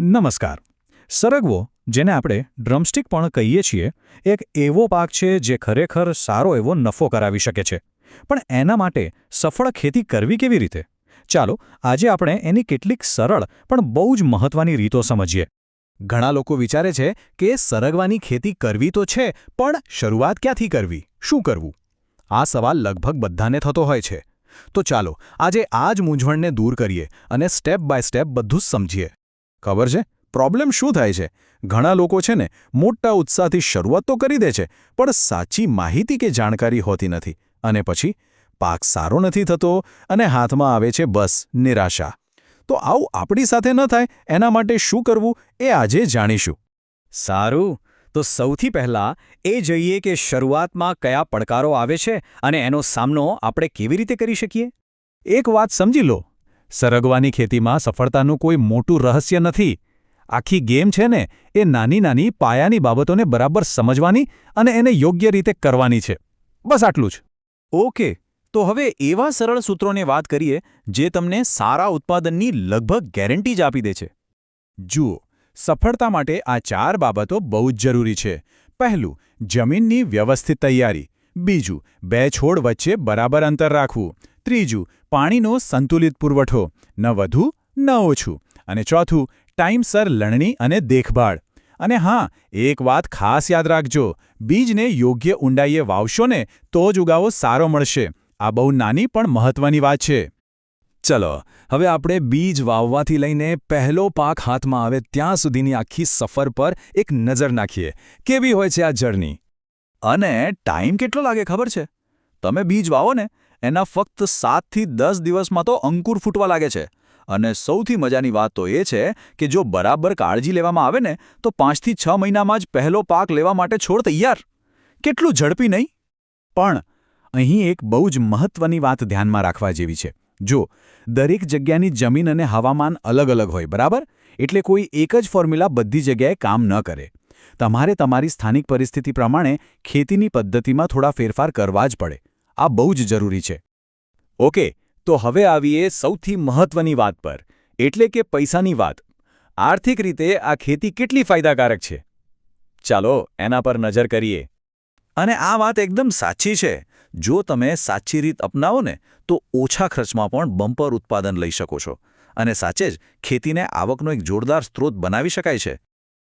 નમસ્કાર. સરગવો, જેને આપણે ડ્રમસ્ટિક પણ કહીએ છીએ, એક એવો પાક છે જે ખરેખર સારો એવો નફો કરાવી શકે છે. પણ એના માટે સફળ ખેતી કરવી કેવી રીતે? ચાલો આજે આપણે એની કેટલીક સરળ પણ બહુ જ મહત્વની રીતો સમજીએ. ઘણા લોકો વિચારે છે કે સરગવાની ખેતી કરવી તો છે, પણ શરૂઆત ક્યાંથી કરવી, શું કરવું? આ સવાલ લગભગ બધાને થતો હોય છે. તો ચાલો આજે આ જ મૂંઝવણને દૂર કરીએ અને સ્ટેપ બાય સ્ટેપ બધું જ સમજીએ. ખબર છે પ્રોબ્લેમ શું થાય છે? ઘણા લોકો છે ને મોટા ઉત્સાહથી શરૂઆત તો કરી દે છે, પણ સાચી માહિતી કે જાણકારી હોતી નથી, અને પછી પાક સારો નથી થતો અને હાથમાં આવે છે બસ નિરાશા. તો આવું આપણી સાથે ન થાય એના માટે શું કરવું એ આજે જાણીશું. સારું, તો સૌથી પહેલાં એ જોઈએ કે શરૂઆતમાં કયા પડકારો આવે છે અને એનો સામનો આપણે કેવી રીતે કરી શકીએ. એક વાત સમજી લો, સરગવાની ખેતીમાં સફળતાનું કોઈ મોટું રહસ્ય નથી. આખી ગેમ છે ને એ નાની નાની પાયાની બાબતોને બરાબર સમજવાની અને એને યોગ્ય રીતે કરવાની છે. બસ આટલું જ. ઓકે, તો હવે એવા સરળ સૂત્રોની વાત કરીએ જે તમને સારા ઉત્પાદનની લગભગ ગેરંટી જ આપી દે છે. જુઓ, સફળતા માટે આ 4 બાબતો બહુ જ જરૂરી છે. પહેલું, જમીનની વ્યવસ્થિત તૈયારી. બીજું, 2 છોડ વચ્ચે બરાબર અંતર રાખવું. ત્રીજું, પાણીનો સંતુલિત પુરવઠો, ન વધુ ન ઓછું. અને ચોથું, ટાઈમસર લણણી અને દેખભાળ. અને હા, એક વાત ખાસ યાદ રાખજો, બીજને યોગ્ય ઊંડાઈએ વાવશો ને તો જ ઉગાવો સારો મળશે. આ બહુ નાની પણ મહત્વની વાત છે. ચલો હવે આપણે બીજ વાવવાથી લઈને પહેલો પાક હાથમાં આવે ત્યાં સુધીની આખી સફર પર એક નજર નાખીએ. કેવી હોય છે આ જર્ની? અને ટાઈમ કેટલો લાગે ખબર છે? તમે બીજ વાવો ને એના ફક્ત 7 થી 10 દિવસમાં તો અંકુર ફૂટવા લાગે છે. અને સૌથી મજાની વાત તો એ છે કે જો બરાબર કાળજી લેવામાં આવે ને તો 5 થી 6 મહિનામાં જ પહેલો પાક લેવા માટે છોડ તૈયાર. કેટલું ઝડપી નહીં? પણ અહીં એક બહુ જ મહત્વની વાત ધ્યાનમાં રાખવા જેવી છે. જો દરેક જગ્યાની જમીન અને હવામાન અલગ અલગ હોય, બરાબર? એટલે કોઈ એક જ ફોર્મ્યુલા બધી જગ્યાએ કામ ન કરે. તમારે તમારી સ્થાનિક પરિસ્થિતિ પ્રમાણે ખેતીની પદ્ધતિમાં થોડા ફેરફાર કરવા જ પડે. આ બહુ જ જરૂરી છે. ઓકે, તો હવે આવીએ સૌથી મહત્વની વાત પર, એટલે કે પૈસાની વાત. આર્થિક રીતે આ ખેતી કેટલી ફાયદાકારક છે? ચાલો એના પર નજર કરીએ. અને આ વાત એકદમ સાચી છે. જો તમે સાચી રીત અપનાવો ને તો ઓછા ખર્ચમાં પણ બમ્પર ઉત્પાદન લઈ શકો છો. અને સાચે જ ખેતીને આવકનો એક જોરદાર સ્ત્રોત બનાવી શકાય છે.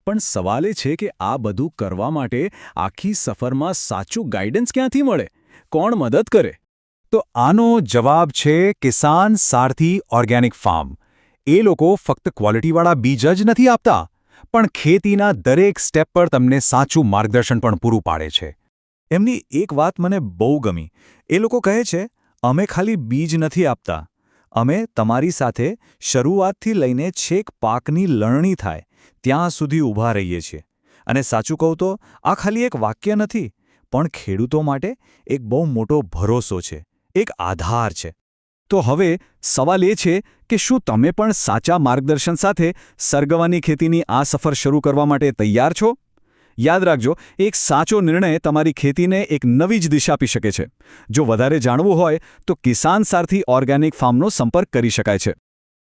પણ સવાલ એ છે કે આ બધું કરવા માટે આખી સફરમાં સાચું ગાઈડન્સ ક્યાંથી મળે? કોણ મદદ કરે? તો આનો જવાબ છે કિસાન સારથી ઓર્ગેનિક ફાર્મ. એ લોકો ફક્ત ક્વોલિટીવાળા બીજ જ નથી આપતા, પણ ખેતીના દરેક સ્ટેપ પર તમને સાચું માર્ગદર્શન પણ પૂરું પાડે છે. એમની એક વાત મને બહુ ગમી. એ લોકો કહે છે, અમે ખાલી બીજ નથી આપતા, અમે તમારી સાથે શરૂઆતથી લઈને છેક પાકની લણણી થાય ત્યાં સુધી ઊભા રહીએ છીએ. અને સાચું કહું તો આ ખાલી એક વાક્ય નથી, પણ ખેડૂતો માટે એક બહુ મોટો ભરોસો છે, એક આધાર છે. તો હવે સવાલ એ છે કે શું તમે પણ સાચા માર્ગદર્શન સાથે સરગવાની ખેતીની આ સફર શરૂ કરવા માટે તૈયાર છો? યાદ રાખજો, એક સાચો નિર્ણય તમારી ખેતીને એક નવી જ દિશા આપી શકે છે. જો વધારે જાણવું હોય તો કિસાન સારથી ઓર્ગેનિક ફાર્મનો સંપર્ક કરી શકાય છે.